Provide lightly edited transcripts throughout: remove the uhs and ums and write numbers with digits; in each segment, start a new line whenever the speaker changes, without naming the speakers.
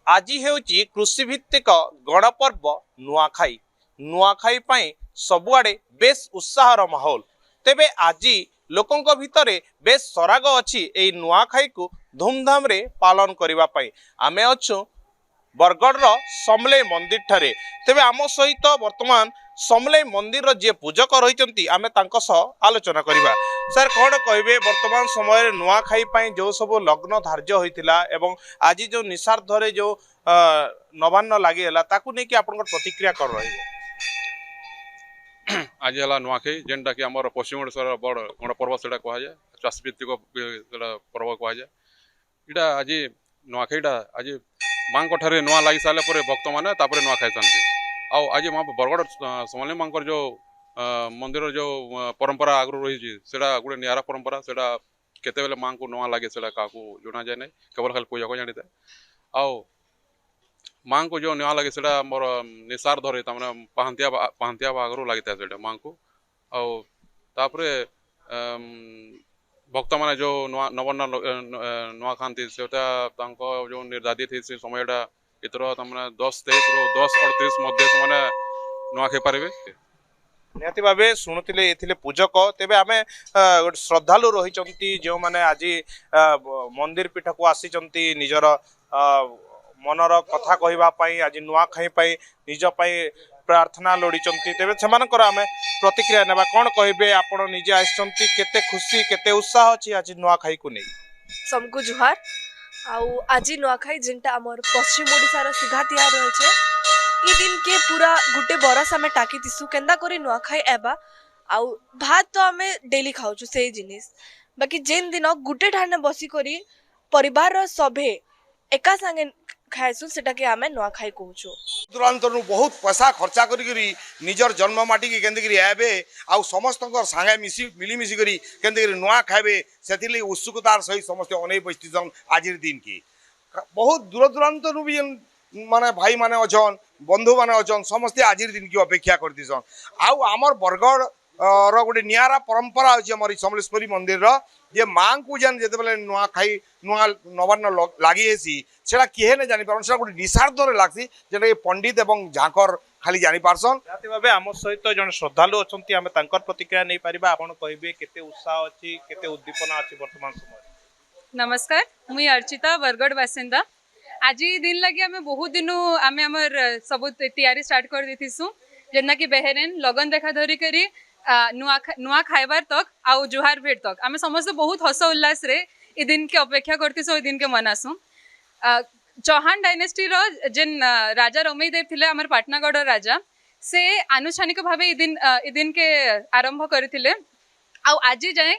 आज हेउची कृषि भित्तिक गणपर्व नुआखाई नुआखाई पाई सबुआडे बेस उत्साहर माहौल तेबे आज लोकंक भितरे बेस सराग अछि एई नुआखाई को धूमधाम रे पालन करिबा पाई आमे अछु बरगढ़ समलेई मंदिर ठारे तेबे आम सहित वर्तमान समलेई मंदिर जे पूजक रही आमे तांको सह आलोचना करिबा। सर कौन कहे वर्तमान समय नुआखाई पाई जो सब लग्न धार्य होइतिला एवं आज जो निशार्धरे जो नवान्न लगिगला ताकू नहीं कि आपन प्रतिक्रिया कर रही
आज है नुआखाई जेनटा कि आम पश्चिम ओडिशार बड़ गणपर्व से कह जाए चाषीभित्तिक पर्व कह जाए इटा आज नुआखाईटा आज माँ ठारे नुआ लगी सारे भक्त मैंने नुआ खाई आज माँ बरगढ़ समलेई माँ जो मंदिर जो परंपरा आगु रही गोटे निरा परंपरा से केते माँ को नुआ लगे से क्या जना जाए ना केवल खाली पूजा को जानी था आउ माँ को जो नुआ लगे से मोर निशार धरे पहांतिया आगु लगी था माँ को आउे भक्त मैंने जो नुआ नवन्न नुआ खाती से जो निर्धारित थी से समयटा इतर तमें 10-23 ରୁ 10-38 मध्य से नुआ खाई पारे
निहाती भावे शुणुले ये पूजक तेबे आमे गोटे श्रद्धालु रही जो माने आज मंदिर पीठ को आसी निजर मनर कथा कहवाई आज नुआखाई निज प्रार्थना लोड़ी तेबे सेमानकर आमे प्रतिक्रिया नेबा कौन कहबे आपण निजे आइसंती केते खुशी केते उत्साह अछि आज नुआखाई को नहीं
सबको जुहार आउ आज नुआखाई जिनटा हमर पश्चिम ओडिसा सिघा तिहार रहे ई दिन के पूरा गुटे बरस आमे टाकी दिसु केंदा करी नुआखाई एबा आउ भात तो आमे डेली खाउछु से जिनिस बाकी जेन दिन गुटे ठाने बसी करी परिवार रो सभे एका संगे खाइसु सेटा के आमे नुआखाई कहूछु
दूरांतरु बहुत पैसा खर्चा करी निजर जन्म माटी के केंदे आबे आउ समस्तकर संगे मिली मिसी करी केंदे नुआ खाइबे सेथिली उत्सुकतार सहित समस्त अनै बस्तिसन आज दिन की बहुत दूर दूरांतरु भी माने भाई माने अछन बंधु माने अछन समस्त आज दिन की अपेक्षा करतीसन आउ आमर बरगढ़ रो गोटे नियारा परंपरा अछि हमर समलेश्वरी मंदिर रो जे मां को जन जेते बेले नुआ खाई नुआ नवान्न लागि हेसी सेटा किहे ने जानि पारन सेटा गोटे निशार्धरे लागसी जेटा पंडित एवं झाकर खाली जानि पारसन
जाति भाबे आम सहित जन श्रद्धालु अछंती आमे तांकर प्रतिक्रिया नै परिबा आपण कहबे केते उत्साह अछि केते उद्दीपना अछि वर्तमान समय।
नमस्कार मुई अर्चिता बरगढ़ बासिंदा आज दिन लगी आमे बहुत दिनु आमे हमर सब तैयारी स्टार्ट कर देथिसु जेना कि बेहरेन लगन देखा धरी करी नुआ खाइबार तक आउ जुहार भेट तक आमे समस्त बहुत हस उल्लास रे ई दिन के अपेक्षा करतीसु ई दिन के मनासु। चौहान डायनेस्टी रो जेन राजा रमेई देव थिले हमर पाटनागढ़ राजा से आनुष्ठानिक भावे ई दिन के आरंभ करथिले आउ आज जाए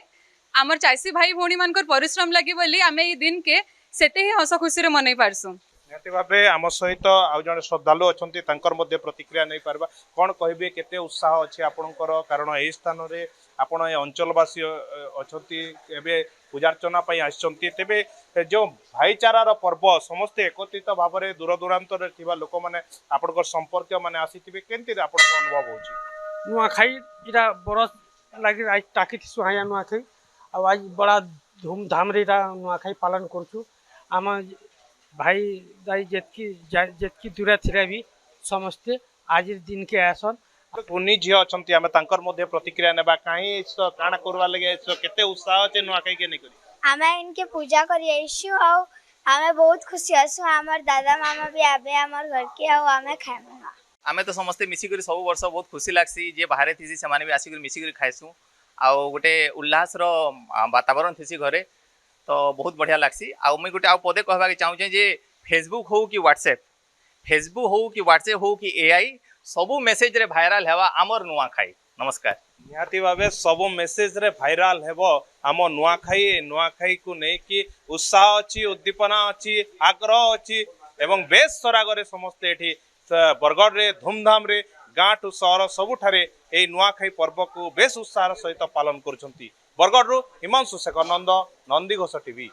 आमर चाषी भाई भौणी मानकर परिश्रम लगी बोली आमे ई दिन के सेते ही हस खुशी रे मनाई पारसु।
निहाती भाबे आम सहित आउ जने श्रद्धालु अछंती तांकर मध्ये प्रतिक्रिया नै पारबा कोन कहबे केते उत्साह अछि आपनकर कारण एई स्थान रे आपण ए अंचलवासी अछंती एबे पूजार्चना पई आछंती तेबे जो भाईचारार पर्व समस्त एकत्रित भाव में दूर दूरांत लोक मैंने आपनकर संपर्क मैंने आसीथिबे केनति आपन अनुभव होछि
नुआखाई इटा बरस लागि आज टाकी थिसु हाया नुआखाई आ आज बड़ा धूमधाम रे नुआखाई पालन करछु आम भाई दाई जेतकी दूर थिले भी समस्ते आज दिन के आसन
पुनी झी अछंती आमे तांकर मध्ये प्रतिक्रिया नेबा काहे काना करवा लगे केते उत्साह छै नुआखाई के नै करी
आमे इनके पूजा करी आइछु आ आमे बहुत खुशी आसु हमर दादा मामा भी आबे हमर घर के आ आमे खाइमु
आमे तो समस्ते मिसी करी सब वर्ष बहुत खुशी लागसी जे बाहरे थिसी से माने भी आसी करी मिसी करी खाइसु आ गोटे उल्लास रो वातावरण थिसी घरे तो बहुत बढ़िया लागसी आ मुई गोटे आ पदे कहबा के चाहू जे फेसबुक हो कि व्हाट्सएप हो कि एआई सबु मेसेज रे भाइराल हेवा आमर नुआखाई। नमस्कार।
निहाती भाबे सबु मेसेज रे भाइराल हेबो आम नुआखाई को नै कि उत्साह अछि उद्दीपना अछि आग्रह अछि एवं बेस सरागरे समस्त एठी बरगढ़ रे धूमधाम रे गाँ टू सहर सबुठारे ए नुआखाई पर्व को बेस उत्साह सहित पालन करुछंती। बरगढ़ रु हिमांशु शेखर नंद नंदीघोष टीवी।